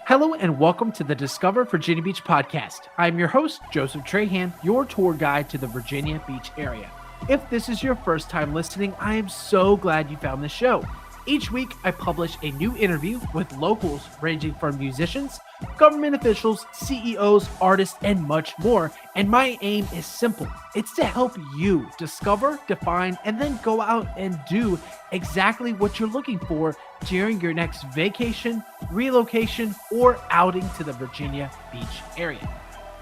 Hello and welcome to the Discover Virginia Beach podcast. I'm your host, Joseph Trahan, your tour guide to the Virginia Beach area. If this is your first time listening, I am so glad you found this show. Each week, I publish a new interview with locals ranging from musicians, government officials, CEOs, artists, and much more. And my aim is simple. It's to help you discover, define, and then go out and do exactly what you're looking for during your next vacation, relocation, or outing to the Virginia Beach area.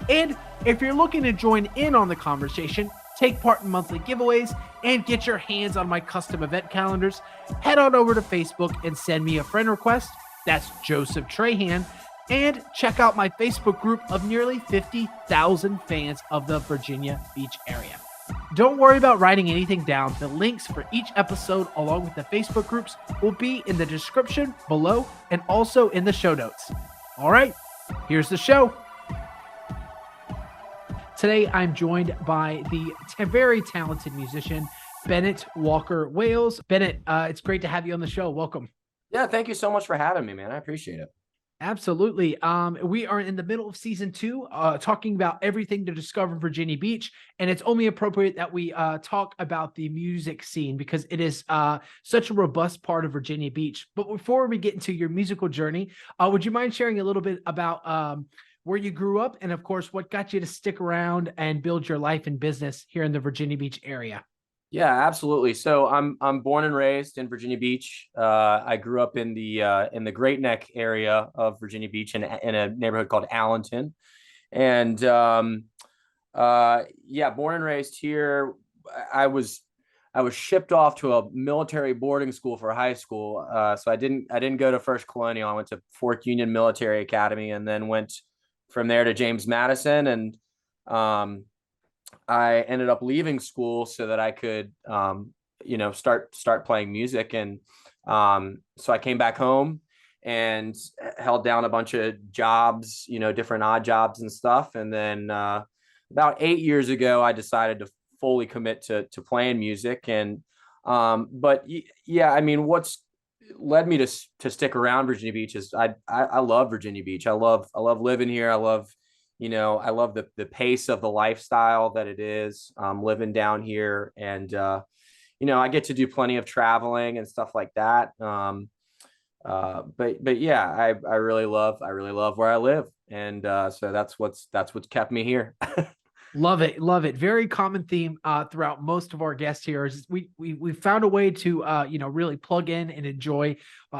And if you're looking to join in on the conversation, take part in monthly giveaways, and get your hands on my custom event calendars, head on over to Facebook and send me a friend request. That's Joseph Trahan. And check out my Facebook group of nearly 50,000 fans of the Virginia Beach area. Don't worry about writing anything down. The links for each episode, along with the Facebook groups, will be in the description below and also in the show notes. All right, here's the show. Today, I'm joined by the very talented musician, Bennett Walker Wales. Bennett, it's great to have you on the show. Welcome. Yeah, thank you so much for having me, man. I appreciate it. Absolutely. We are in the middle of season 2, talking about everything to discover Virginia Beach, and it's only appropriate that we talk about the music scene because it is such a robust part of Virginia Beach. But before we get into your musical journey, would you mind sharing a little bit about where you grew up, and of course, what got you to stick around and build your life and business here in the Virginia Beach area? Yeah, absolutely. So I'm born and raised in Virginia Beach. I grew up in the Great Neck area of Virginia Beach in a neighborhood called Allenton, and yeah, born and raised here. I was shipped off to a military boarding school for high school. So I didn't go to First Colonial. I went to Fort Union Military Academy, and then went from there to James Madison, and I ended up leaving school so that I could start playing music. And so I came back home and held down a bunch of jobs, different odd jobs and stuff. And then about 8 years ago, I decided to fully commit to playing music. And but yeah, I mean, what's led me to stick around Virginia Beach is I love Virginia Beach. I love living here. I love the pace of the lifestyle that it is, living down here. And I get to do plenty of traveling and stuff like that. But yeah, I really love where I live. And so that's what's kept me here. Love it. Love it. Very common theme throughout most of our guests here is we found a way to, really plug in and enjoy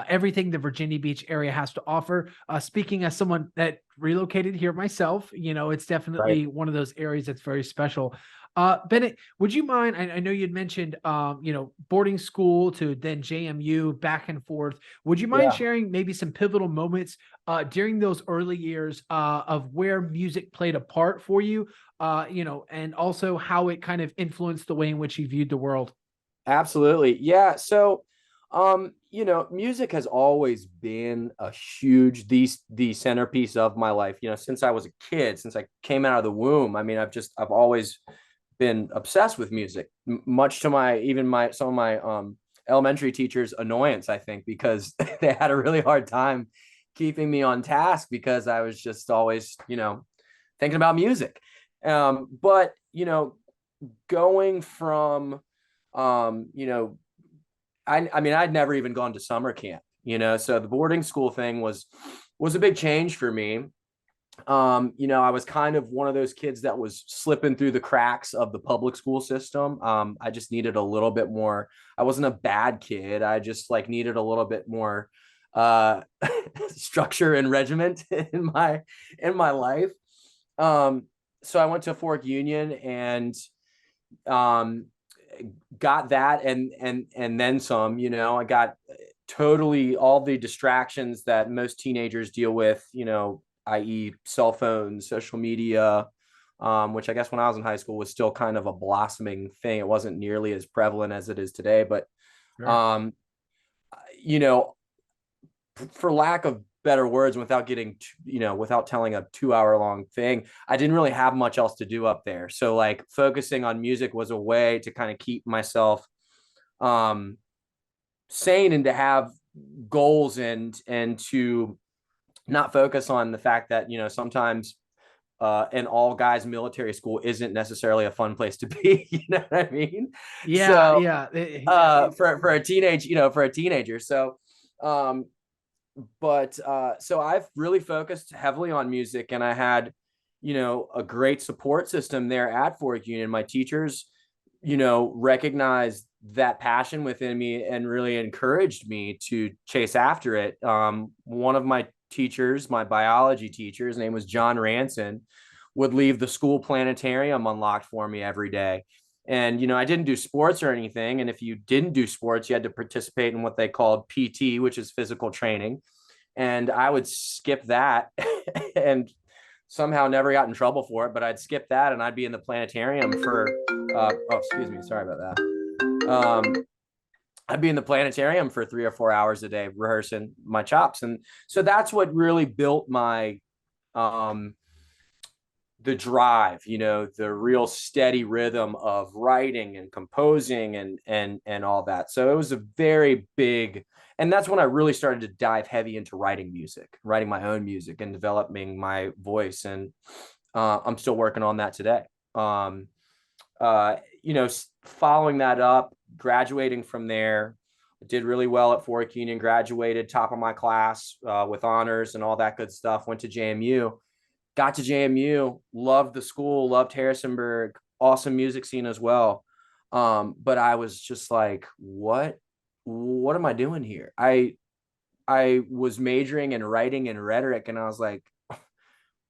everything the Virginia Beach area has to offer. Speaking as someone that relocated here myself, it's definitely Right. one of those areas that's very special. Bennett, would you mind? I know you'd mentioned, boarding school to then JMU back and forth. Would you mind Yeah. sharing maybe some pivotal moments during those early years of where music played a part for you, and also how it kind of influenced the way in which you viewed the world? Absolutely. Yeah. So, music has always been a huge, the centerpiece of my life, since I was a kid, since I came out of the womb. I mean, I've always been obsessed with music, much to some of my elementary teachers' annoyance, I think, because they had a really hard time keeping me on task because I was just always, thinking about music. But, going from, I mean, I'd never even gone to summer camp, so the boarding school thing was a big change for me. I was kind of one of those kids that was slipping through the cracks of the public school system. I just needed a little bit more. I wasn't a bad kid. I just needed a little bit more uh structure and regiment in my life. So I went to Fort Union and um got that and then some. I got totally all the distractions that most teenagers deal with, i.e. cell phones, social media, which I guess when I was in high school was still kind of a blossoming thing. It wasn't nearly as prevalent as it is today, but Sure. um, you know, for lack of better words, without without telling a 2 hour long thing, I didn't really have much else to do up there. So focusing on music was a way to kind of keep myself sane and to have goals and to not focus on the fact that, sometimes an all guys military school isn't necessarily a fun place to be. You know what I mean? Yeah, So yeah. for a teenage, for a teenager. So, um, so I've really focused heavily on music, and I had, a great support system there at Fork Union. My teachers, recognized that passion within me and really encouraged me to chase after it. One of my teachers, my biology teacher, his name was John Ranson, would leave the school planetarium unlocked for me every day. And, I didn't do sports or anything. And if you didn't do sports, you had to participate in what they called PT, which is physical training. And I would skip that and somehow never got in trouble for it, but I'd skip that and I'd be in the planetarium for, excuse me, sorry about that. I'd be in the planetarium for 3 or 4 hours a day rehearsing my chops. And so that's what really built my, the drive, the real steady rhythm of writing and composing and all that. So it was a very big, and that's when I really started to dive heavy into writing my own music and developing my voice. And I'm still working on that today. Following that up, graduating from there, did really well at Fork Union, graduated top of my class with honors and all that good stuff, went to JMU. Got to JMU, loved the school, loved Harrisonburg, awesome music scene as well. But I was just like, what am I doing here? I was majoring in writing and rhetoric, and I was like,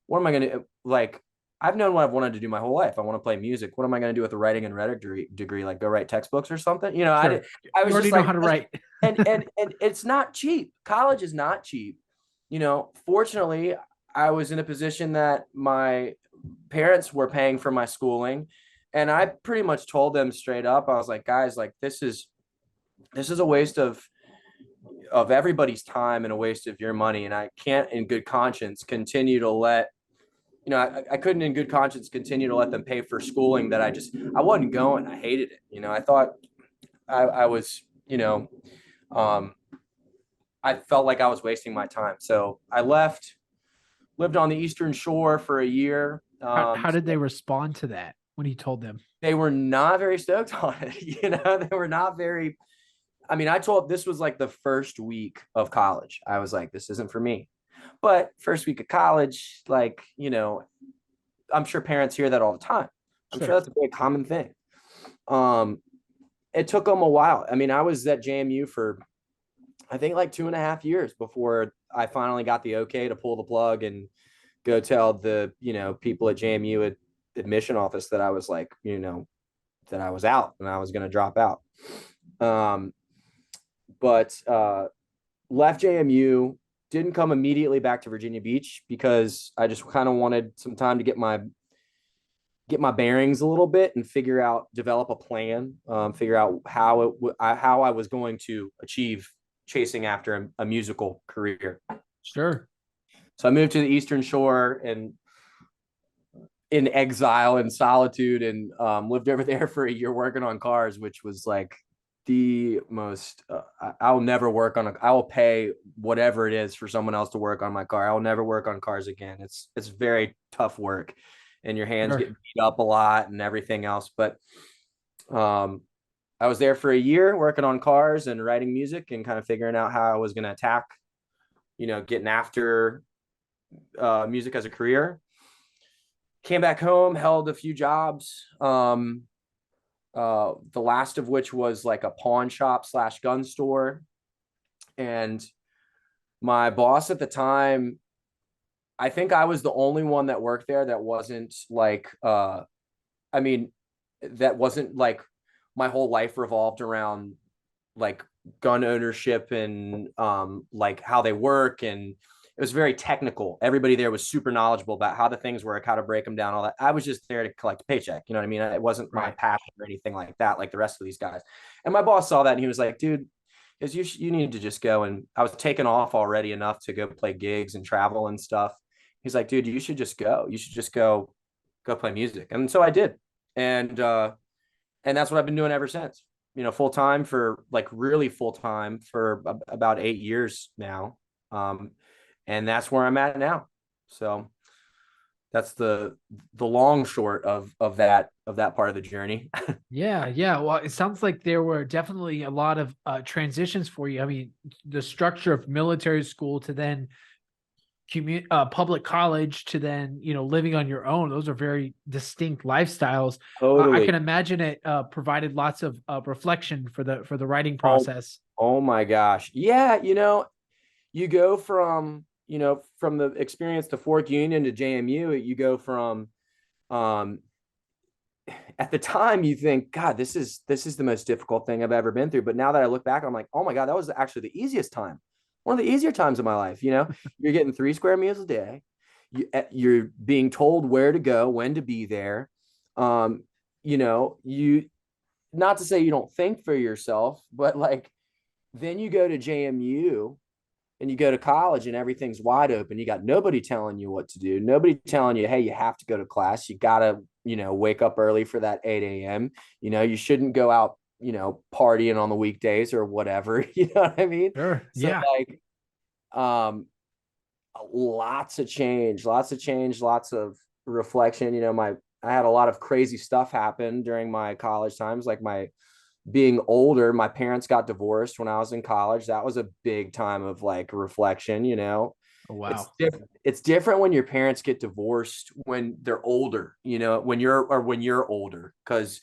what am I going to, like, I've known what I've wanted to do my whole life. I want to play music. What am I going to do with a writing and rhetoric degree? Like go write textbooks or something? Sure. I was you already just know like, how to write. and it's not cheap. College is not cheap. Fortunately, I was in a position that my parents were paying for my schooling, and I pretty much told them straight up. I was like, guys, like this is a waste of everybody's time and a waste of your money, and I can't in good conscience continue to let I couldn't in good conscience continue to let them pay for schooling that I wasn't going. I hated it. I thought I was, I felt like I was wasting my time. So I left, lived on the Eastern Shore for a year. How did they respond to that when you told them? They were not very stoked on it. They were not very, this was like the first week of college. I was like, this isn't for me. But first week of college, like, I'm sure parents hear that all the time. I'm sure that's a very common thing. It took them a while. I was at JMU for, I think, like 2.5 years before I finally got the okay to pull the plug and go tell the, people at JMU at admission office that I was like, that I was out and I was going to drop out. But left JMU, didn't come immediately back to Virginia Beach because I just kind of wanted some time to get my bearings a little bit and develop a plan, figure out how I was going to achieve chasing after a musical career. Sure. So I moved to the Eastern Shore and in exile and solitude, and lived over there for a year working on cars, which was like the most I'll never work on I will pay whatever it is for someone else to work on my car. I will never work on cars again. It's very tough work and your hands get beat up a lot and everything else. But I was there for a year working on cars and writing music and kind of figuring out how I was going to attack, getting after music as a career. Came back home, held a few jobs. The last of which was like a pawn shop / gun store. And my boss at the time, I think I was the only one that worked there that wasn't like, that wasn't like my whole life revolved around like gun ownership and like how they work. And it was very technical. Everybody there was super knowledgeable about how the things work, how to break them down, all that. I was just there to collect a paycheck. You know what I mean? It wasn't my passion or anything like that, like the rest of these guys. And my boss saw that and he was like, dude, you need to just go. And I was taken off already enough to go play gigs and travel and stuff. He's like, dude, you should just go. You should just go play music. And so I did. And that's what I've been doing ever since, full time for like really full time for about 8 years now. and that's where I'm at now. So that's the long short of that part of the journey. Yeah, yeah. Well, it sounds like there were definitely a lot of transitions for you. I mean, the structure of military school to then public college to then living on your own. Those are very distinct lifestyles. I can Totally. imagine it provided lots of reflection for the writing Oh, process. oh my gosh. Yeah, you go from the experience to Fork Union to JMU. You go from um at the time you think, God, this is the most difficult thing I've ever been through. But now that I look back, I'm like, oh my God, that was actually the easiest time. One of the easier times of my life. You're getting 3 square meals a day. You're being told where to go, when to be there. You not to say you don't think for yourself, but like then you go to JMU and you go to college and everything's wide open. You got nobody telling you what to do. Nobody telling you, hey, you have to go to class. You got to, wake up early for that 8 a.m. You shouldn't go out, partying on the weekdays or whatever. You know what I mean? Sure. So Yeah. like, lots of change, lots of reflection. I had a lot of crazy stuff happen during my college times, like my being older. My parents got divorced when I was in college. That was a big time of like reflection. Oh, It's wow. different. It's different when your parents get divorced when they're older, when you're older, because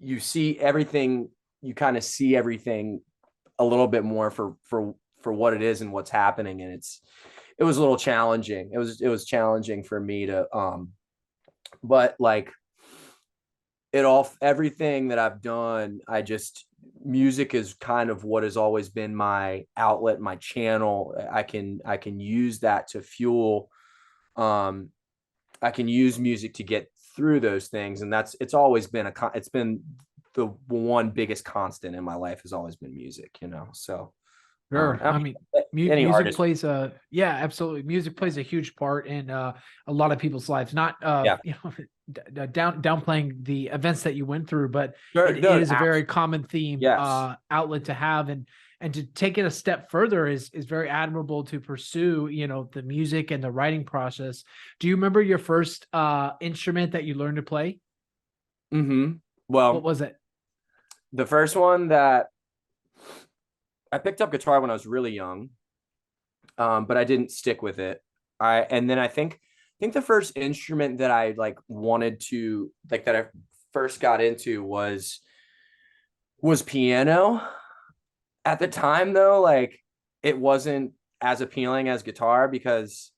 you see everything, you kind of see everything a little bit more for what it is and what's happening. And it was a little challenging. It was challenging for me to but like everything that I've done, music is kind of what has always been my outlet, my channel. I can use that to fuel. um I can use music to get through those things, and it's always been it's been the one biggest constant in my life has always been music. So Sure. I I mean, mean, any music artist. plays yeah, absolutely. Music plays a huge part in a lot of people's lives. Not Yeah, downplaying the events that you went through, but sure, it no, is a very common theme yes. outlet to have, and to take it a step further is very admirable to pursue. The music and the writing process. Do you remember your first instrument that you learned to play? What Well, was it? the first one that I picked up guitar when I was really young, but I didn't stick with it. And then I think the first instrument that I like wanted to like that I first got into was piano. At the time though, like it wasn't as appealing as guitar because,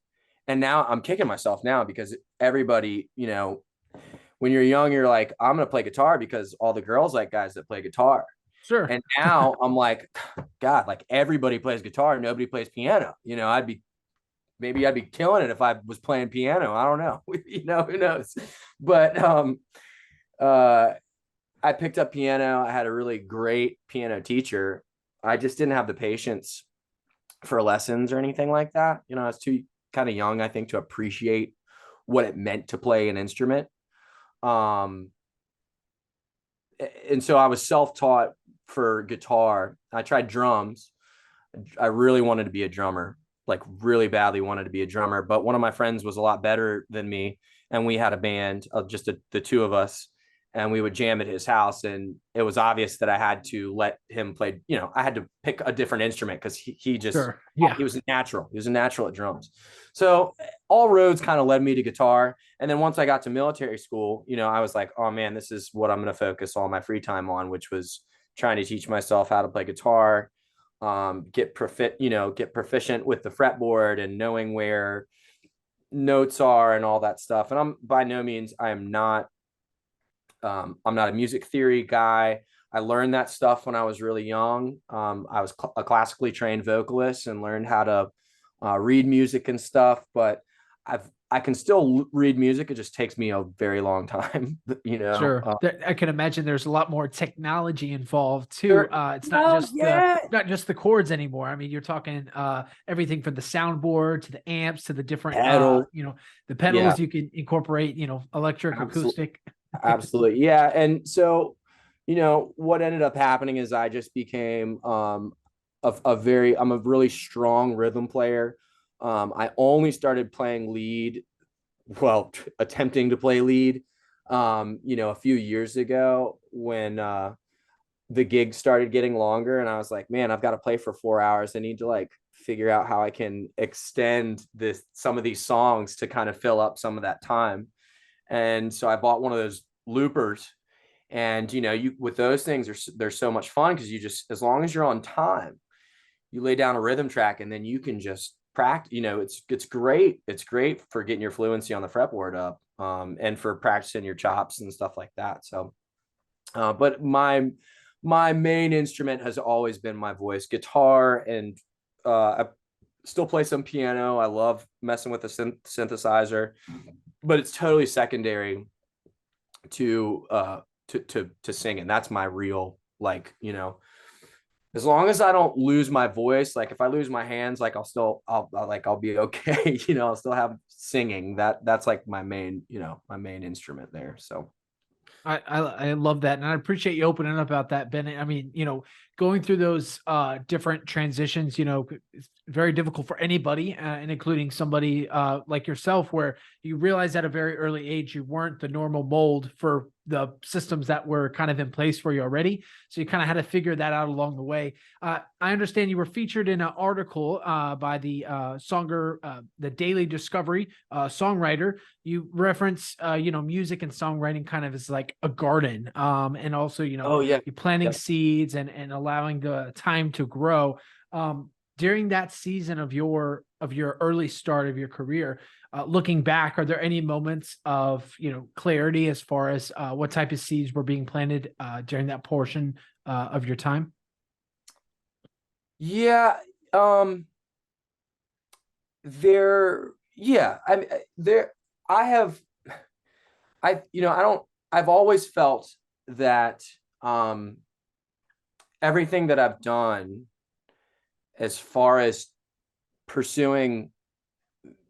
and now I'm kicking myself now because everybody, when you're young, you're like, I'm gonna play guitar because all the girls like guys that play guitar. Sure. And now I'm like, God, like everybody plays guitar, nobody plays piano. Maybe I'd be killing it if I was playing piano. I don't know. Who knows? But uh I picked up piano. I had a really great piano teacher. I just didn't have the patience for lessons or anything like that. I was too kind of young, I think, to appreciate what it meant to play an instrument. Um and so I was self-taught for guitar. I tried drums. I really wanted to be a drummer, like really badly wanted to be a drummer. But one of my friends was a lot better than me, and we had a band of just the two of us, and we would jam at his house. And it was obvious that I had to let him play. I had to pick a different instrument because he just Sure. Yeah. he was a natural. He was a natural at drums. So all roads kind of led me to guitar. And then once I got to military school, I was like, oh man, this is what I'm going to focus all my free time on, which was trying to teach myself how to play guitar, get proficient with the fretboard and knowing where notes are and all that stuff. And I'm by no means, I'm not a music theory guy. I learned that stuff when I was really young. I was a classically trained vocalist and learned how to read music and stuff, but I can still read music. It just takes me a very long time, Sure. I can imagine there's a lot more technology involved too. Sure. It's not No, just the yeah, not just the chords anymore. I mean, you're talking everything from the soundboard to the amps to the different pedal. the Yeah, pedals you can incorporate, electric, absolutely. acoustic. Absolutely. Yeah. And so, what ended up happening is I just became I'm a really strong rhythm player. I only started playing lead, well, attempting to play lead, a few years ago when the gigs started getting longer, and I was like, man, I've got to play for 4 hours. I need to like figure out how I can extend some of these songs to kind of fill up some of that time. And so I bought one of those loopers, and you with those things they're so much fun because you just, as long as you're on time, you lay down a rhythm track and then you can just practice. It's great. It's great for getting your fluency on the fretboard up, and for practicing your chops and stuff like that. So, but my main instrument has always been my voice, guitar, and I still play some piano. I love messing with the synthesizer, but it's totally secondary to singing. That's my real, like, as long as I don't lose my voice, like if I lose my hands, like I'll be okay. I'll still have singing. That's like my main instrument there. So I love that, and I appreciate you opening up about that, Bennett. I mean, going through those different transitions, it's very difficult for anybody, and including somebody like yourself, where you realize at a very early age you weren't the normal mold for the systems that were kind of in place for you already. So you kind of had to figure that out along the way. I understand you were featured in an article by the the Daily Discovery Songwriter. You reference, music and songwriting kind of as like a garden, and also, oh yeah, you're planting yep. seeds and allowing the time to grow. During that season of your early start of your career, looking back, are there any moments of clarity as far as what type of seeds were being planted during that portion of your time? Yeah. There, yeah. I mean, there, I have, I don't, I've always felt that, everything that I've done as far as pursuing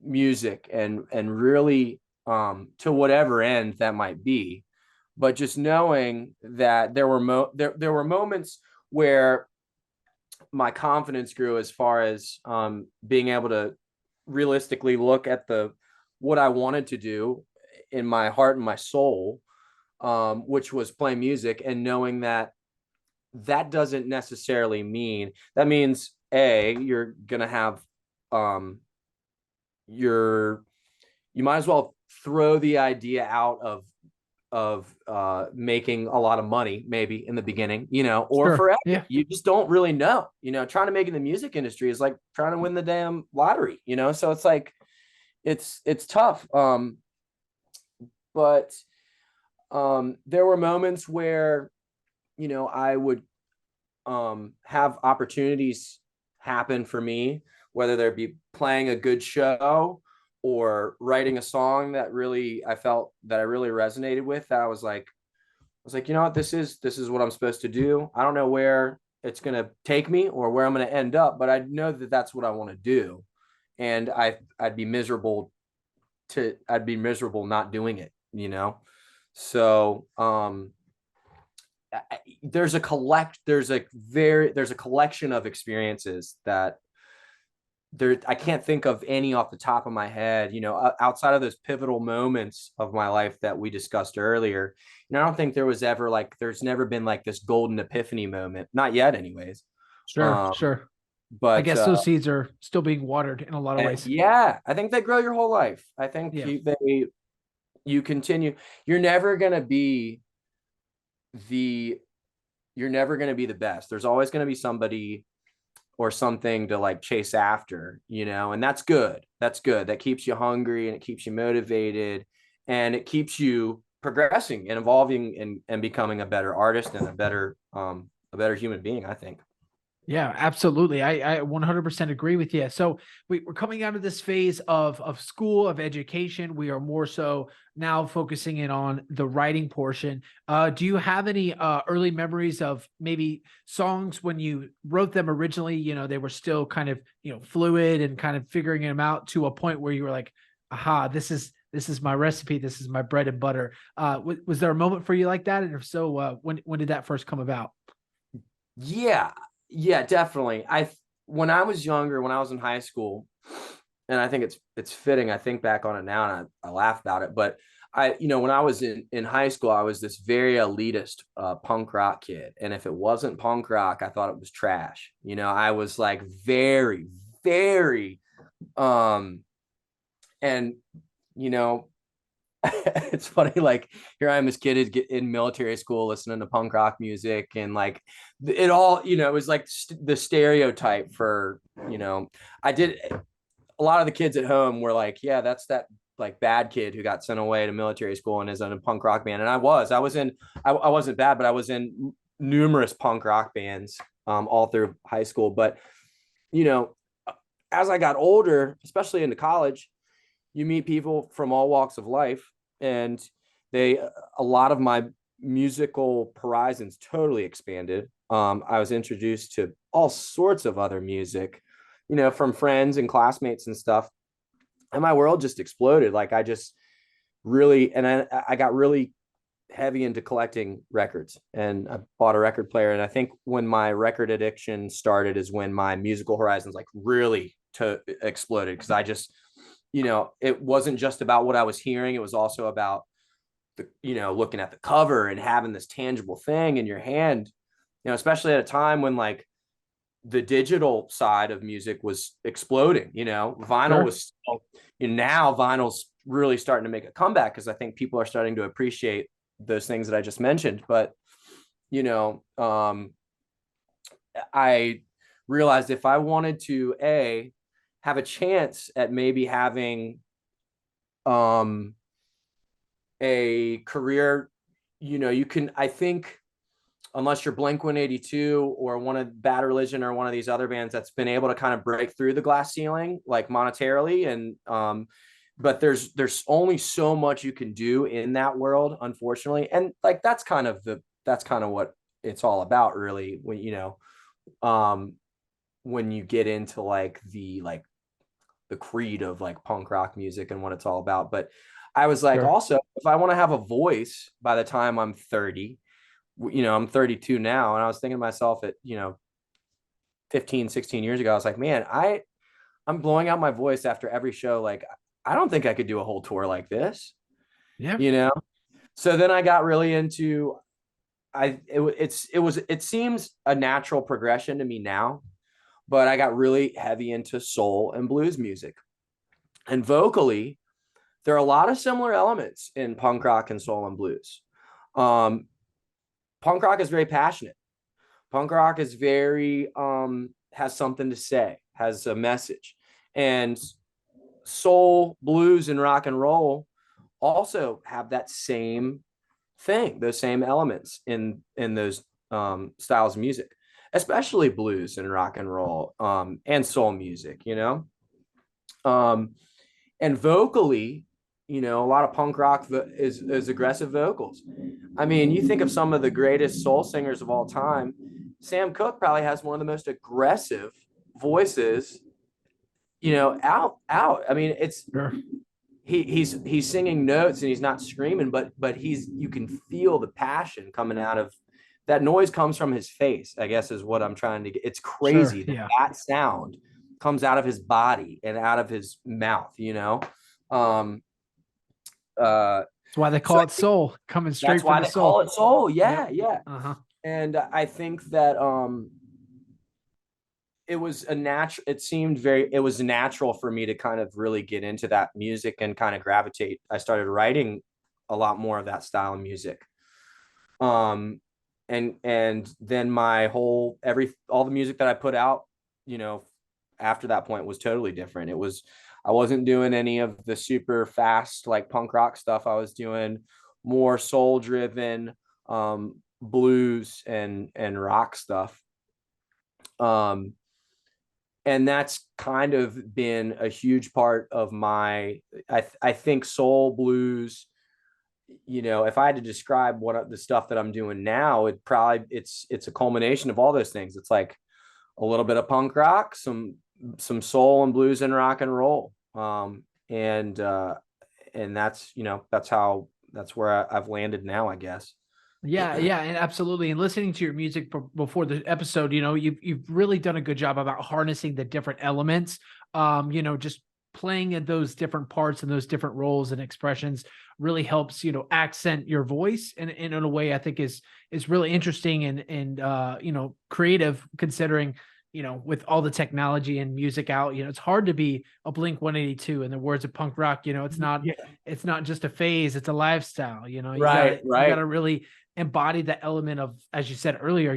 music and really, to whatever end that might be, but just knowing that there were moments where my confidence grew as far as, being able to realistically look at what I wanted to do in my heart and my soul, which was play music, and knowing that doesn't necessarily mean that means you're gonna have, your you might as well throw the idea out of making a lot of money maybe in the beginning, or Sure. forever. Yeah. You just don't really know. Trying to make it in the music industry is like trying to win the damn lottery, so it's like it's tough. But there were moments where I would have opportunities happen for me, whether there be playing a good show or writing a song that I felt that I really resonated with, that I was like, you know what, this is what I'm supposed to do. I don't know where it's going to take me or where I'm going to end up, but I know that that's what I want to do. And I'd be miserable not doing it, So, there's a collection of experiences that I can't think of any off the top of my head, outside of those pivotal moments of my life that we discussed earlier. I don't think there's never been like this golden epiphany moment, not yet anyways. Sure. Sure. I But guess those seeds are still being watered in a lot of ways. yeah, I think they grow your whole life. I think Yeah. you continue. You're never going to be the best. There's always going to be somebody or something to like chase after, and that's good. That's good. That keeps you hungry and it keeps you motivated and it keeps you progressing and evolving and becoming a better artist and a better human being, I think. Yeah, absolutely. I 100% agree with you. So we're coming out of this phase of school, of education. We are more so now focusing in on the writing portion. Do you have any early memories of maybe songs when you wrote them originally? They were still kind of, fluid and kind of figuring them out to a point where you were like, aha, this is my recipe. This is my bread and butter. Was there a moment for you like that? And if so, when did that first come about? Yeah, definitely. When I was younger, when I was in high school, and I think it's fitting. I think back on it now and I laugh about it. But when I was in high school, I was this very elitist punk rock kid. And if it wasn't punk rock, I thought it was trash. I was like very, very, and, it's funny, like here I am, this kid in military school listening to punk rock music, and like it all, it was like the stereotype for, I did, a lot of the kids at home were like, yeah, that's that like bad kid who got sent away to military school and is in a punk rock band. And I wasn't bad, but I was in numerous punk rock bands all through high school. But, you know, as I got older, especially into college, you meet people from all walks of life, and a lot of my musical horizons totally expanded. I was introduced to all sorts of other music, from friends and classmates and stuff. And my world just exploded. Like I just really, and I got really heavy into collecting records, and I bought a record player. And I think when my record addiction started is when my musical horizons like really exploded. Cause I just, it wasn't just about what I was hearing. It was also about looking at the cover and having this tangible thing in your hand, especially at a time when like the digital side of music was exploding. Vinyl Sure. was still, now vinyl's really starting to make a comeback because I think people are starting to appreciate those things that I just mentioned. But, I realized if I wanted to have a chance at maybe having a career, I think, unless you're Blink-182 or one of Bad Religion or one of these other bands that's been able to kind of break through the glass ceiling, like monetarily. And, but there's only so much you can do in that world, unfortunately. And like, that's kind of what it's all about, really. When you get into like the creed of like punk rock music and what it's all about. But I was like, Sure. also, if I want to have a voice by the time I'm 30, I'm 32 now. And I was thinking to myself at, 15, 16 years ago, I was like, man, I'm blowing out my voice after every show. Like, I don't think I could do a whole tour like this, Yeah. So then I got really into, it seems a natural progression to me now, but I got really heavy into soul and blues music. And vocally, there are a lot of similar elements in punk rock and soul and blues. Punk rock is very passionate. Punk rock is very has something to say, has a message. And soul, blues, and rock and roll also have that same thing, those same elements in those styles of music, especially blues and rock and roll and soul music, and vocally, a lot of punk rock is aggressive vocals. I mean, you think of some of the greatest soul singers of all time. Sam Cooke probably has one of the most aggressive voices, out. I mean, it's Sure. he's singing notes and he's not screaming, but you can feel the passion coming out of that. Noise comes from his face, I guess, is what I'm trying to get. It's Sure. crazy that Yeah. that sound comes out of his body and out of his mouth, um That's why they so call it soul, coming straight that's from why the they call soul. it soul. Yep. Yeah. Uh-huh. And I think that it was it was natural for me to kind of really get into that music and kind of gravitate. I started writing a lot more of that style of music. And then all the music that I put out, after that point was totally different. I wasn't doing any of the super fast like punk rock stuff. I was doing more soul driven blues and rock stuff. And that's kind of been a huge part of I think soul blues, if I had to describe the stuff that I'm doing now, it's a culmination of all those things. It's like a little bit of punk rock, some soul and blues and rock and roll. And that's, that's where I've landed now, I guess. Yeah, and absolutely. And listening to your music before the episode, you've really done a good job about harnessing the different elements. Just playing in those different parts and those different roles and expressions really helps, accent your voice and in a way I think is really interesting and creative, considering, with all the technology and music out, it's hard to be a Blink 182 in the words of punk rock. It's not just a phase, it's a lifestyle. You gotta really embody the element of, as you said earlier,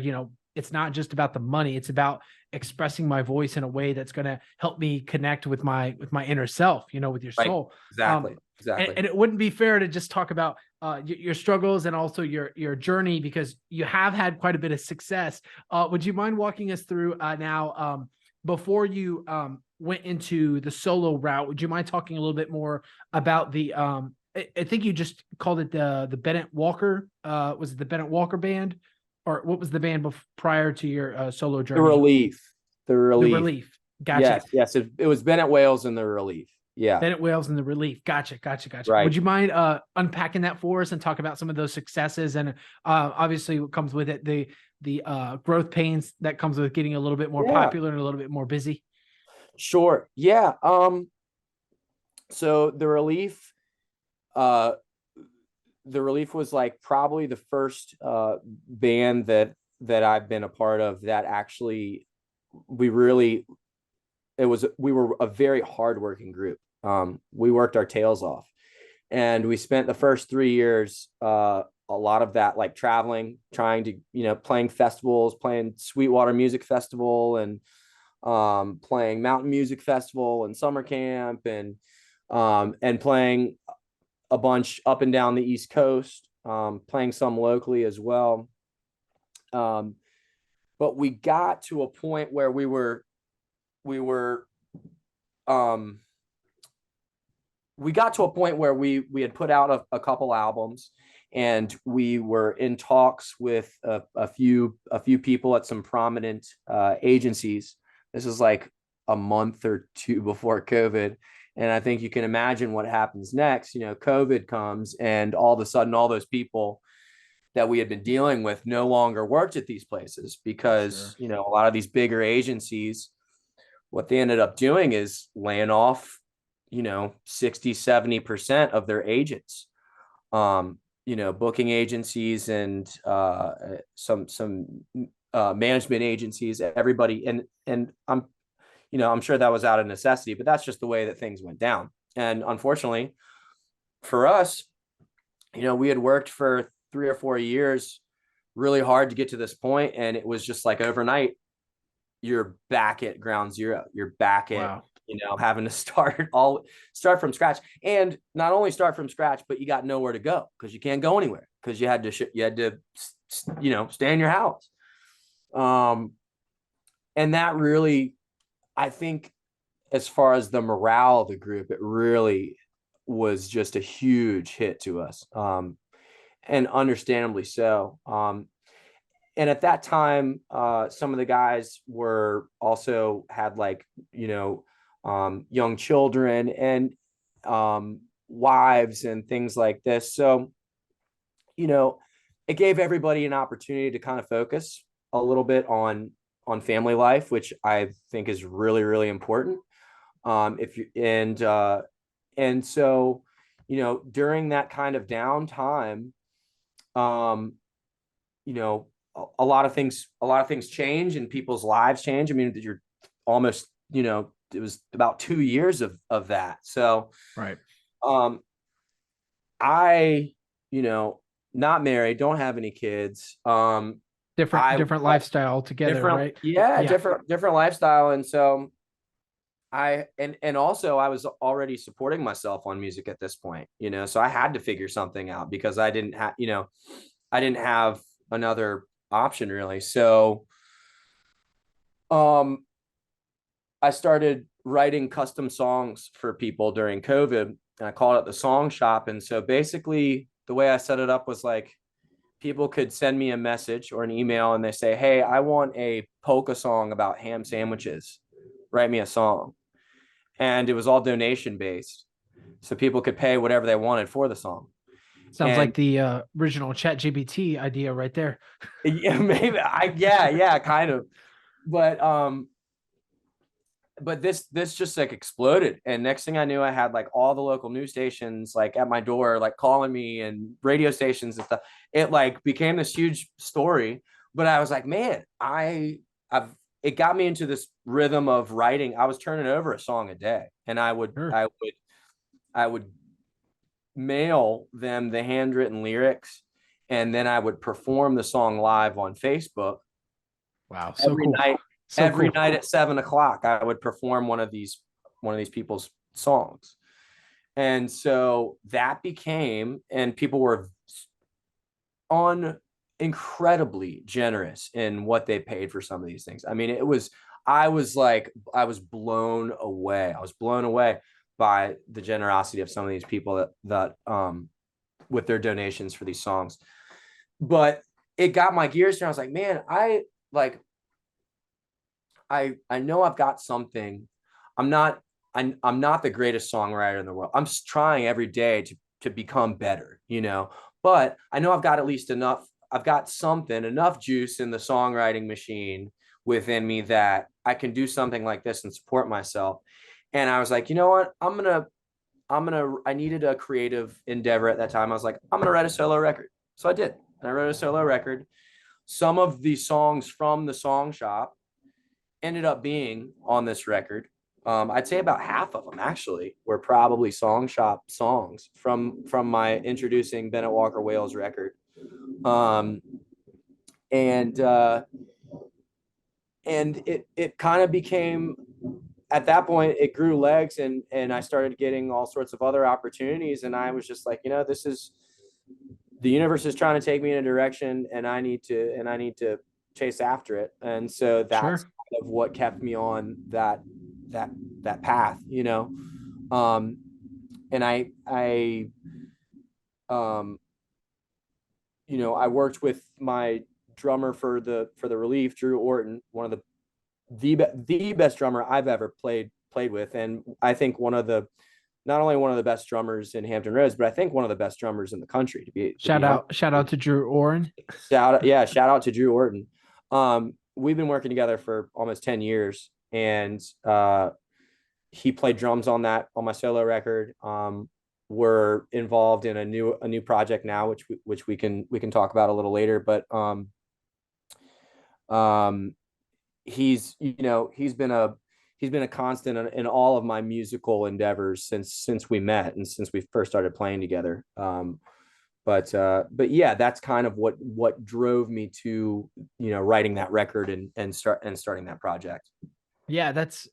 it's not just about the money, it's about expressing my voice in a way that's going to help me connect with my inner self, with your soul. Exactly. And it wouldn't be fair to just talk about your struggles and also your journey, because you have had quite a bit of success. Would you mind walking us through now, before you went into the solo route? Would you mind talking a little bit more about the I think you just called it the Bennett Walker, was it the Bennett Walker band, or what was the band prior to your solo journey? The Relief. Gotcha. Yes. It was Bennett Wales and the Relief. Yeah. Bennett Wales and the Relief. Gotcha. Right. Would you mind unpacking that for us and talk about some of those successes and obviously what comes with it, the growth pains that comes with getting a little bit more popular and a little bit more busy? Sure. Yeah. So the Relief was like probably the first band that I've been a part of that actually we were a very hardworking group. We worked our tails off, and we spent the first 3 years, a lot of that like traveling, trying to, playing festivals, playing Sweetwater Music Festival and playing Mountain Music Festival and summer camp and playing a bunch up and down the East Coast, playing some locally as well. But we got to a point where we had put out a couple albums, and we were in talks with a few people at some prominent agencies. This is like a month or two before COVID. And I think you can imagine what happens next. COVID comes, and all of a sudden, all those people that we had been dealing with no longer worked at these places because, a lot of these bigger agencies, what they ended up doing is laying off, 60-70% of their agents, booking agencies and some management agencies, everybody. And I'm sure that was out of necessity, but that's just the way that things went down. And unfortunately for us, we had worked for 3 or 4 years really hard to get to this point, and it was just like overnight you're back at ground zero. You're back at having to start from scratch, and not only start from scratch, but you got nowhere to go because you can't go anywhere because you had to stay in your house. And that really, I think, as far as the morale of the group, it really was just a huge hit to us. And understandably so. And at that time, some of the guys were also had young children and wives and things like this. So, it gave everybody an opportunity to kind of focus a little bit on family life, which I think is really, really important. And so, during that kind of downtime, a lot of things change and people's lives change. I mean, you're almost, it was about 2 years of that. So, right. I, not married, don't have any kids. Different lifestyle altogether, right? Yeah, different lifestyle. And so and also I was already supporting myself on music at this point, so I had to figure something out because I didn't have another option really. So, I started writing custom songs for people during COVID, and I called it the Song Shop. And so basically the way I set it up was like, people could send me a message or an email and they say, hey, I want a polka song about ham sandwiches. Write me a song. And it was all donation based. So people could pay whatever they wanted for the song. Sounds like the original ChatGPT idea right there. Yeah, maybe. Yeah, kind of. But but this just like exploded, and next thing I knew, I had like all the local news stations like at my door, like calling me, and radio stations and stuff. It like became this huge story. But I was like, man, I've it got me into this rhythm of writing. I was turning over a song a day, and Sure. I would mail them the handwritten lyrics, and then I would perform the song live on Facebook Wow. So every cool. night. So Every cool. night at 7 o'clock, I would perform one of these people's songs. And so that became, and people were on incredibly generous in what they paid for some of these things. I mean, I was blown away. I was blown away by the generosity of some of these people that with their donations for these songs. But it got my gears turned. I was like, man, I know I've got something. I'm not I'm not the greatest songwriter in the world. I'm trying every day to become better, But I know I've got at least enough. I've got something, enough juice in the songwriting machine within me that I can do something like this and support myself. And I was like, you know what? I needed a creative endeavor at that time. I was like, I'm gonna write a solo record. So I did. And I wrote a solo record. Some of the songs from the song shop ended up being on this record. I'd say about half of them actually were probably song shop songs from my introducing Bennett Walker Wales record. Um, and and it kind of became, at that point it grew legs, and I started getting all sorts of other opportunities, and I was just like, this is, the universe is trying to take me in a direction, and I need to chase after it. And so that's Sure. kind of what kept me on that that path, um and I um I worked with my drummer for the Relief, Drew Orton, one of the best drummer I've ever played with, and I think one of the, not only one of the best drummers in Hampton Roads, but I think one of the best drummers in the country, to be honest. Shout out to Drew Oren. Shout out to Drew Orton. We've been working together for almost 10 years, and he played drums on my solo record. We're involved in a new project now, which we can talk about a little later. But um, he's been a constant in all of my musical endeavors since we met and since we first started playing together. But yeah, that's kind of what drove me to writing that record and starting that project. Yeah, that's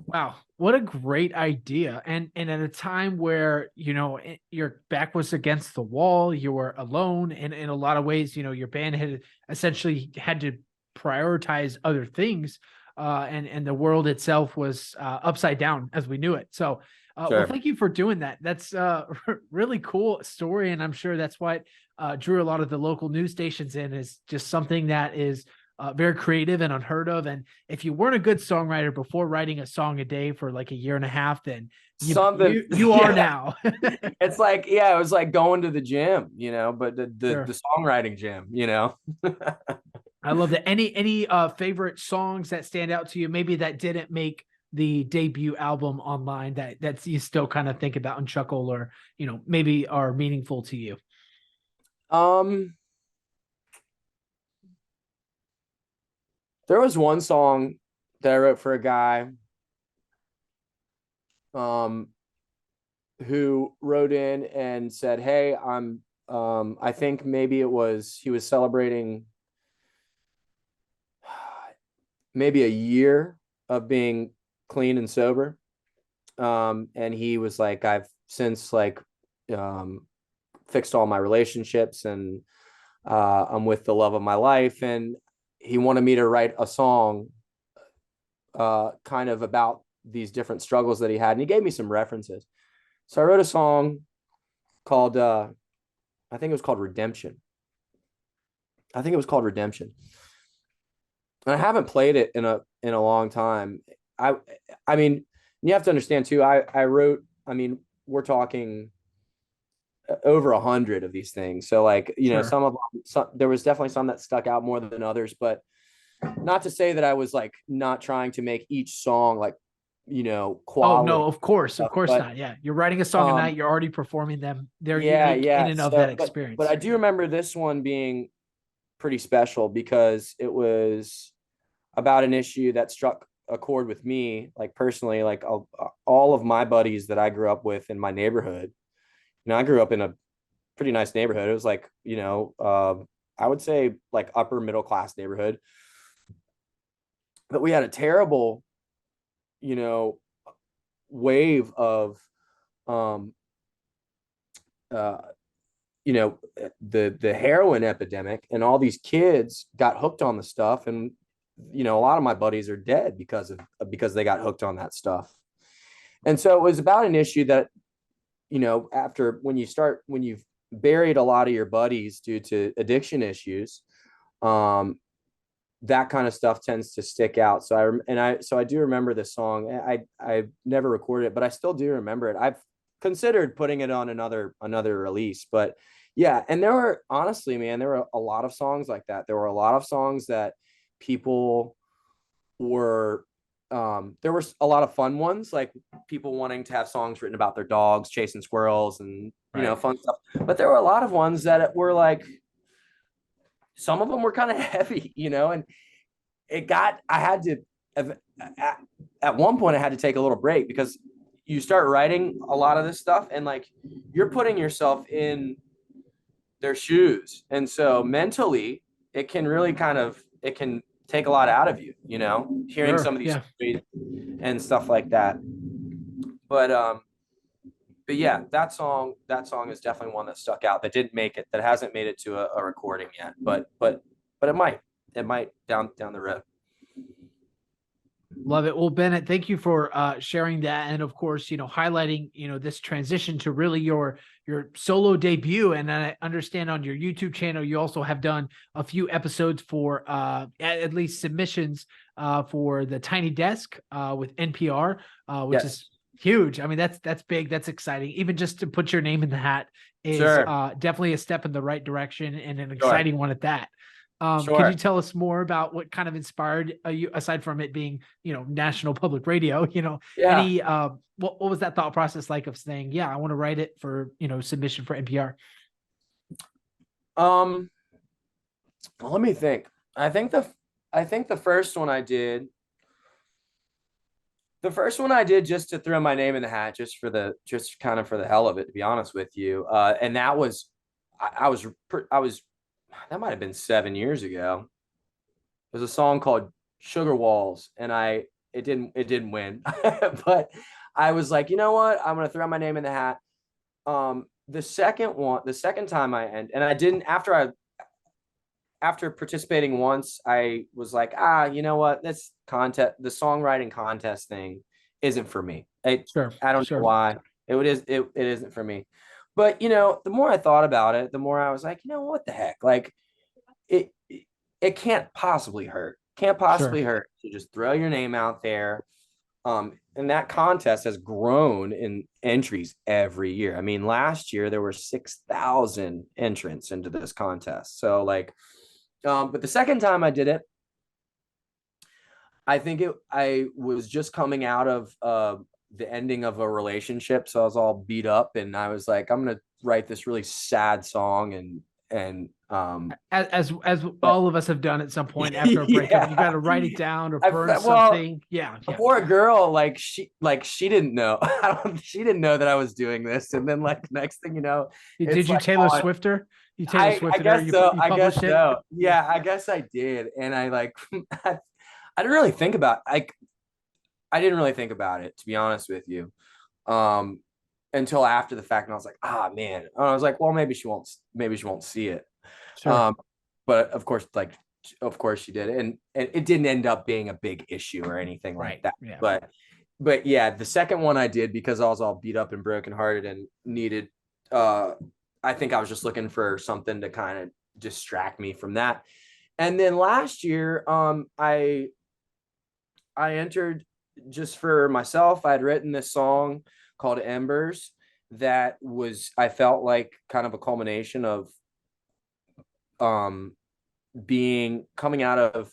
wow, what a great idea. And at a time where, your back was against the wall, you were alone, and in a lot of ways, your band had essentially had to prioritize other things, and the world itself was upside down as we knew it. So well, Sure. thank you for doing that. That's really cool story, and I'm sure that's what drew a lot of the local news stations in, is just something that is very creative and unheard of. And if you weren't a good songwriter before writing a song a day for like a year and a half, then Something. you are now. It's like, yeah, it was like going to the gym, but Sure. the songwriting gym. I love that. Any favorite songs that stand out to you, maybe that didn't make the debut album online, that you still kind of think about and chuckle, or maybe are meaningful to you? Um, there was one song that I wrote for a guy um who wrote in and said, "Hey, I think maybe he was celebrating maybe a year of being clean and sober." And he was like, "I've since um fixed all my relationships, and I'm with the love of my life." And he wanted me to write a song kind of about these different struggles that he had. And he gave me some references. So I wrote a song called, I think it was called Redemption. I think it was called Redemption. And I haven't played it in a long time. I I mean, you have to understand too, I wrote, we're talking over 100 of these things. So like, Sure. some there was definitely some that stuck out more than others, but not to say that I was like not trying to make each song like, Oh quality no, of course, stuff, but not. Yeah, you're writing a song a night. You're already performing them. They're unique in yeah. and of that So, but experience. I do remember this one being pretty special because it was about an issue that struck a chord with me, like personally, like all of my buddies that I grew up with in my neighborhood. I grew up in a pretty nice neighborhood. It was like, I would say like upper middle class neighborhood, but we had a terrible, you know, wave of, um, uh, the heroin epidemic, and all these kids got hooked on the stuff. And, a lot of my buddies are dead because they got hooked on that stuff. And so it was about an issue that, after when you've buried a lot of your buddies due to addiction issues, that kind of stuff tends to stick out. So I do remember this song. I never recorded it, but I still do remember it. I've considered putting it on another release, but yeah. And there were, honestly, man, there were a lot of songs like that. There were a lot of songs that people were, there were a lot of fun ones, like people wanting to have songs written about their dogs chasing squirrels and, Right. fun stuff. But there were a lot of ones that were like, some of them were kind of heavy, and I had to, at one point I had to take a little break, because you start writing a lot of this stuff and like you're putting yourself in their shoes. And so mentally it can really it can take a lot out of you, hearing Sure. some of these Yeah. stories and stuff like that. But yeah, that song is definitely one that stuck out, that hasn't made it to a recording yet, but it might down the road. Love it. Well, Bennett, thank you for sharing that, and of course, highlighting this transition to really your solo debut. And I understand on your YouTube channel, you also have done a few episodes for at least submissions for the Tiny Desk with NPR, which Yes. is huge. I mean, that's big. That's exciting. Even just to put your name in the hat is Sure. definitely a step in the right direction, and an Sure. exciting one at that. Sure. Could you tell us more about what kind of inspired you, aside from it being, national public radio, Yeah. any, what was that thought process like of saying, yeah, I want to write it for, submission for NPR? Let me think. I think the first one I did, just to throw my name in the hat, just kind of for the hell of it, to be honest with you. And that was, I was, that might've been 7 years ago. There's a song called Sugar Walls, and it didn't win, but I was like, you know what? I'm going to throw my name in the hat. The second time I didn't, after participating once, I was like, you know what? The songwriting contest thing isn't for me. Sure. I don't know why. It isn't for me. But, the more I thought about it, the more I was like, what the heck? Like, it can't possibly hurt. Can't possibly hurt to just throw your name out there. And that contest has grown in entries every year. I mean, last year there were 6,000 entrants into this contest. So like, but the second time I did it, I was just coming out of the ending of a relationship. So I was all beat up, and I was like, I'm going to write this really sad song. And as all of us have done at some point after a breakup, you got to write it down or burn something. Yeah. Poor girl, like she didn't know. She didn't know that I was doing this. And then like next thing you know, did you Taylor Swift her? You Taylor Swift I guess so. I guess so. It? Yeah, I guess I did. And I like I didn't really think about I didn't really think about it, to be honest with you. Until after the fact, and I was like, man. And I was like, well, maybe she won't see it. Sure. But of course she did. And it didn't end up being a big issue or anything like that. Yeah. But yeah, the second one I did because I was all beat up and brokenhearted and needed, I think I was just looking for something to kind of distract me from that. And then last year, I entered just for myself. I'd written this song called Embers that was, I felt like kind of a culmination of coming out of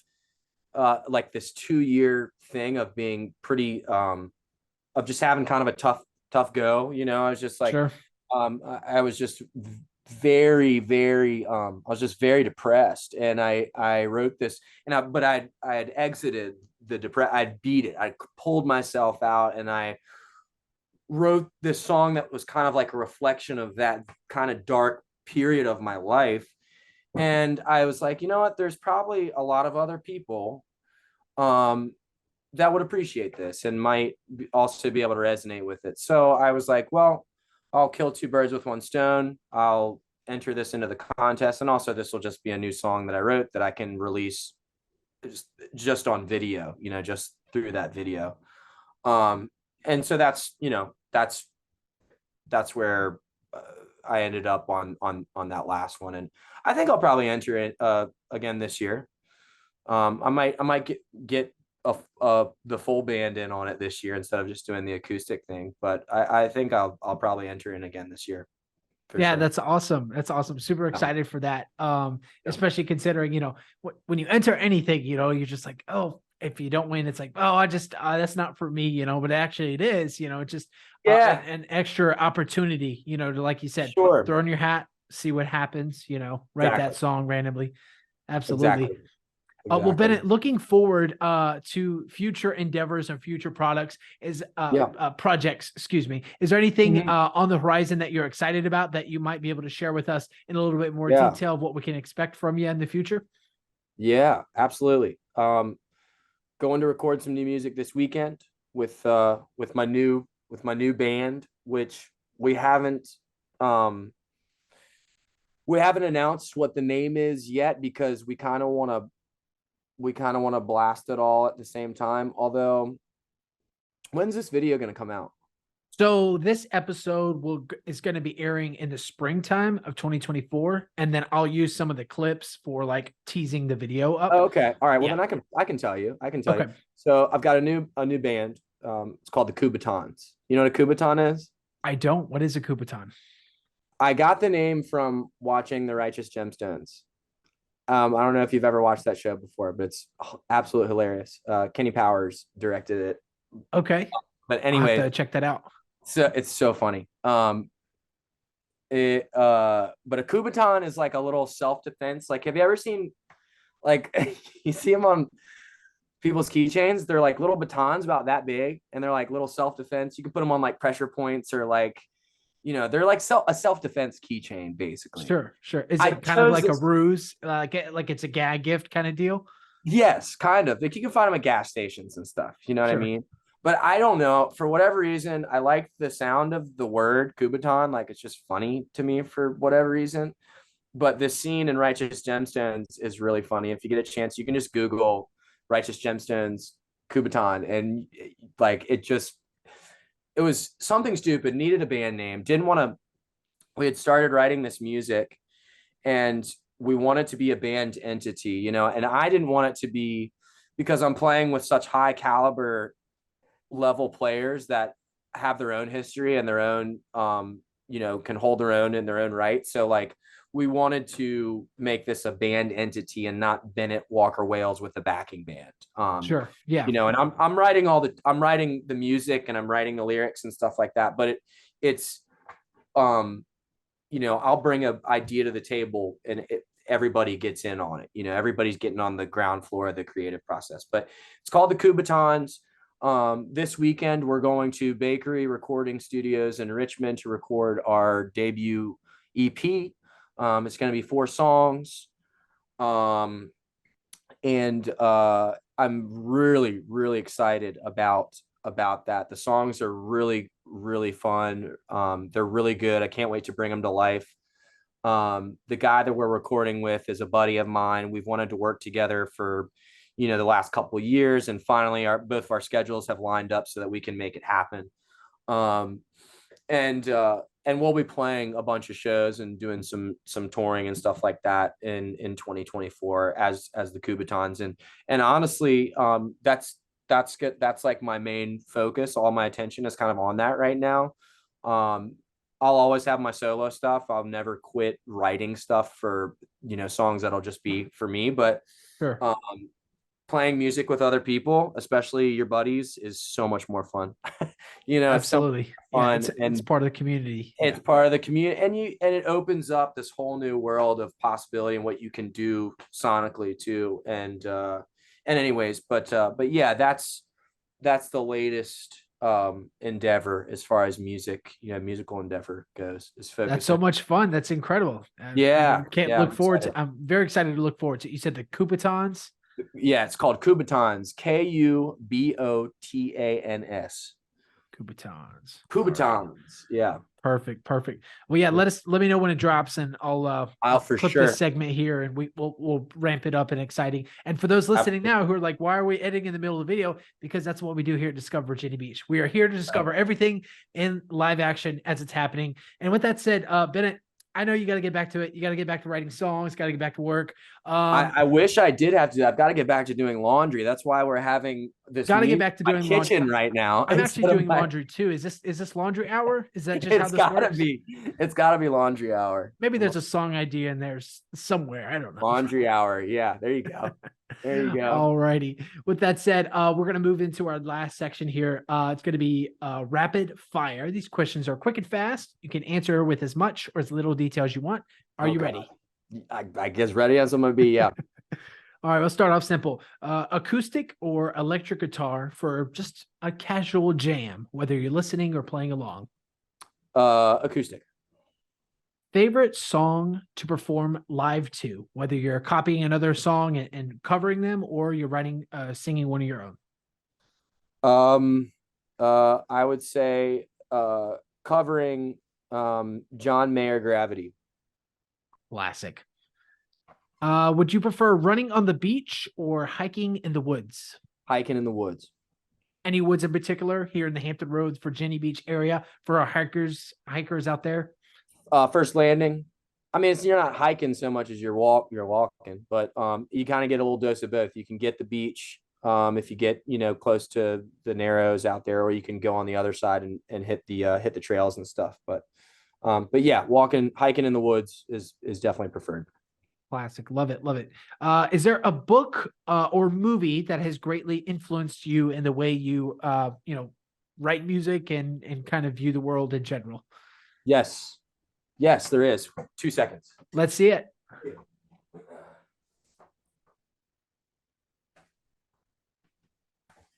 like this 2-year thing of being pretty of just having kind of a tough go. I was just like, Sure. I was just very I was just very depressed, and I wrote this, but I had exited the depression. I'd beat it. I pulled myself out, and I wrote this song that was kind of like a reflection of that kind of dark period of my life. And I was like, you know what, there's probably a lot of other people um that would appreciate this and might also be able to resonate with it. So I was like, well, I'll kill two birds with one stone. I'll enter this into the contest, and also this will just be a new song that I wrote that I can release just on video, just through that video. And so that's where I ended up on that last one, and I think I'll probably enter it again this year. I might get the full band in on it this year instead of just doing the acoustic thing, but I think I'll probably enter in again this year. Yeah, Sure. that's awesome. That's awesome. Super excited for that. Yeah. Especially considering, when you enter anything, you're just like, oh, if you don't win, it's like, oh, I just, that's not for me, but actually it is, just Yeah, an extra opportunity, to, like you said, sure. throw in your hat, see what happens, write that Exactly. song randomly. Absolutely. Exactly. Well, Exactly. Bennett, looking forward to future endeavors and future products Yeah. projects. Excuse me. Is there anything Mhm. on the horizon that you're excited about that you might be able to share with us in a little bit more Yeah. detail of what we can expect from you in the future? Yeah, absolutely. Going to record some new music this weekend with my new band, which um we haven't announced what the name is yet, because we kind of want to blast it all at the same time. Although, when's this video going to come out? So this episode is going to be airing in the springtime of 2024, and then I'll use some of the clips for like teasing the video up. Oh, okay. All right. Well, Yeah. then I can tell you. I can tell you. Okay. So I've got a new band. It's called the Kubatons. You know what a Kubaton is? I don't. What is a Kubaton? I got the name from watching The Righteous Gemstones. I don't know if you've ever watched that show before, but it's absolutely hilarious. Kenny Powers directed it. Okay. But I'll have anyway, to check that out. so it's so funny. But a Kubaton is like a little self-defense. Like, have you ever seen, like, you see them on people's keychains? They're like little batons about that big, and they're like little self-defense. You can put them on like pressure points, or like, they're like a self-defense keychain, basically. Sure, sure. Is I it kind of chose like a this. ruse, like it's a gag gift kind of deal? Yes, kind of. Like, you can find them at gas stations and stuff. You know what I Sure. mean? But I don't know. For whatever reason, I like the sound of the word Kubaton. Like, it's just funny to me for whatever reason. But this scene in Righteous Gemstones is really funny. If you get a chance, you can just Google Righteous Gemstones Kubaton, and like, it was something stupid. Needed a band name. Didn't want to. We had started writing this music, and we wanted to be a band entity, and I didn't want it to be, because I'm playing with such high caliber level players that have their own history and their own, can hold their own in their own right. So, like, we wanted to make this a band entity and not Bennett Walker Wales with a backing band. Sure. Yeah. And I'm writing the music, and I'm writing the lyrics and stuff like that. But it's um I'll bring an idea to the table, and everybody gets in on it. Everybody's getting on the ground floor of the creative process. But it's called the Kubatons. This weekend, we're going to Bakery Recording Studios in Richmond to record our debut EP. It's going to be 4 songs. And I'm really, really excited about that. The songs are really, really fun. They're really good. I can't wait to bring them to life. The guy that we're recording with is a buddy of mine. We've wanted to work together for, the last couple of years, and finally both of our schedules have lined up so that we can make it happen. Um, and we'll be playing a bunch of shows and doing some touring and stuff like that in 2024 as the Kubatons. And honestly, that's good. That's like my main focus. All my attention is kind of on that right now. I'll always have my solo stuff. I'll never quit writing stuff for, songs that'll just be for me. But Sure. um, playing music with other people, especially your buddies, is so much more fun. It's so much Absolutely. Yeah, fun, it's and part of the community. it's Yeah. part of the community, and it opens up this whole new world of possibility and what you can do sonically too. And anyways, but yeah, that's the latest endeavor as far as music, musical endeavor goes, is That's so focusing. much fun. That's incredible. Yeah, Can't yeah, look I'm forward to. excited. I'm very excited to look forward to. You said the Coupetons. Yeah, it's called Kubotans. Kubotans. Coupetons. All right. Kubotans. Yeah. Perfect. Perfect. Well, yeah, let me know when it drops, and I'll I'll for clip this sure. segment here, and we'll ramp it up and exciting. And for those listening Absolutely. now who are like, why are we editing in the middle of the video? Because that's what we do here at Discover Virginia Beach. We are here to discover everything in live action as it's happening. And with that said, Bennett, I know you got to get back to it. You got to get back to writing songs. Got to get back to work. I wish I did have to do that. I've got to get back to doing laundry. That's why we're having this Got to get meeting back to in my doing laundry. kitchen right now I'm actually instead of doing my. laundry too. Is this laundry hour? Is that just how It's this gotta works? be. It's gotta be laundry hour. Maybe there's a song idea in there somewhere. I don't know. Laundry hour. Yeah, there you go. There you go. All righty. With that said, we're going to move into our last section here. It's going to be rapid fire. These questions are quick and fast. You can answer with as much or as little detail as you want. Are you ready? I guess ready as I'm gonna be. Yeah. All right, let's start off simple. Acoustic or electric guitar for just a casual jam, whether you're listening or playing along. Acoustic. Favorite song to perform live to, whether you're copying another song and covering them, or you're writing, singing one of your own. I would say covering John Mayer Gravity. Classic. Would you prefer running on the beach or hiking in the woods? Hiking in the woods. Any woods in particular here in the Hampton Roads, Virginia Beach area for our hikers out there? First Landing. I mean, you're not hiking so much as you're walking, but you kind of get a little dose of both. You can get the beach if you get close to the Narrows out there, or you can go on the other side and hit the trails and stuff. But yeah, hiking in the woods is definitely preferred. Classic. Love it. Love it. Is there a book or movie that has greatly influenced you in the way you write music and kind of view the world in general? Yes, there is. 2 seconds. Let's see it.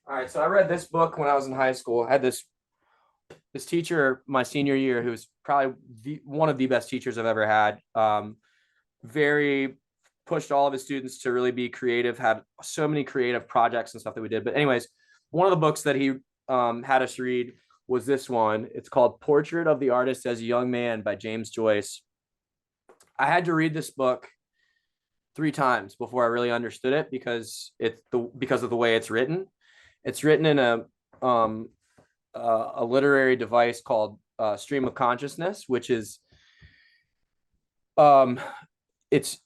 All right, so I read this book when I was in high school. I had this teacher my senior year who was probably one of the best teachers I've ever had. Very pushed all of his students to really be creative, had so many creative projects and stuff that we did. But anyways, one of the books that he had us read was this one. It's called Portrait of the Artist as a Young Man by James Joyce. I had to read this book 3 times before I really understood it because of the way it's written. It's written in a literary device called stream of consciousness, which is it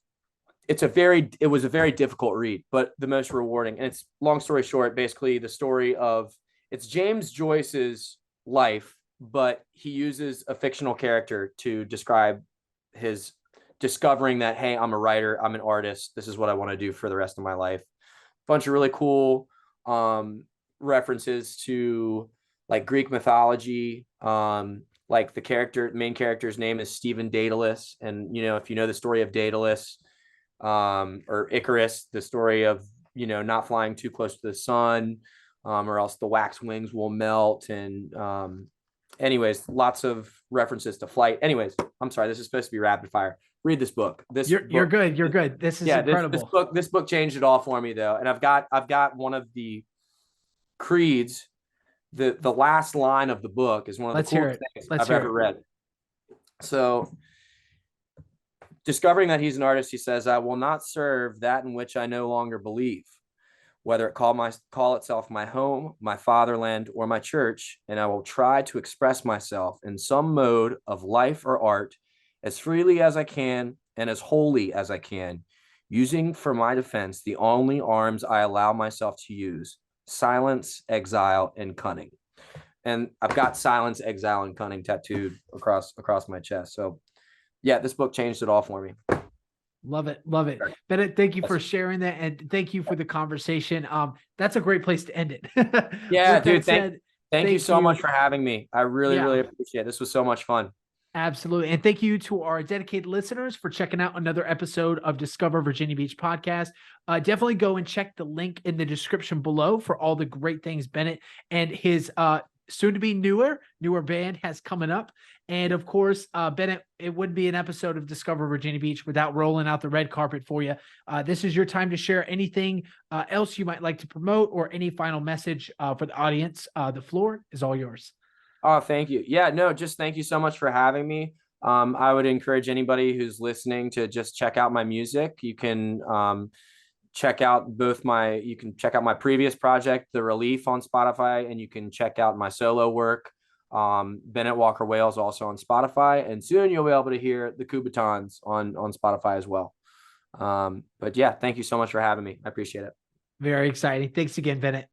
was a very difficult read, but the most rewarding. And it's, long story short, basically the story of, it's James Joyce's life, but he uses a fictional character to describe his discovering that, hey, I'm a writer, I'm an artist, this is what I want to do for the rest of my life. Bunch of really cool references to like Greek mythology. Like the main character's name is Stephen Daedalus, and if you know the story of Daedalus or Icarus, the story of not flying too close to the sun, or else the wax wings will melt. And anyways, lots of references to flight. Anyways, I'm sorry, this is supposed to be rapid fire. Read this book. You're good. You're good. This is incredible. This book changed it all for me though, and I've got one of the creeds. The last line of the book is one of the coolest things I've ever read. So, discovering that he's an artist, he says, "I will not serve that in which I no longer believe, whether it call itself my home, my fatherland, or my church, and I will try to express myself in some mode of life or art as freely as I can and as wholly as I can, using for my defense the only arms I allow myself to use: silence, exile, and cunning." And I've got silence, exile, and cunning tattooed across my chest. So yeah, this book changed it all for me. Love it. Love it. Bennett, thank you for sharing that. And thank you for the conversation. That's a great place to end it. Yeah, With dude. that said, Thank you so you. much for having me. I really, Yeah. really appreciate it. This was so much fun. Absolutely. And thank you to our dedicated listeners for checking out another episode of Discover Virginia Beach podcast. Definitely go and check the link in the description below for all the great things Bennett and his soon to be newer band has coming up. And of course, Bennett, it wouldn't be an episode of Discover Virginia Beach without rolling out the red carpet for you. This is your time to share anything else you might like to promote or any final message for the audience. The floor is all yours. Oh, thank you. Yeah, no, just thank you so much for having me. I would encourage anybody who's listening to just check out my music. You can check out my previous project, The Relief, on Spotify, and you can check out my solo work, Bennett Walker Wales, also on Spotify, and soon you'll be able to hear the Kubatons on Spotify as well. But yeah, thank you so much for having me. I appreciate it. Very exciting. Thanks again, Bennett.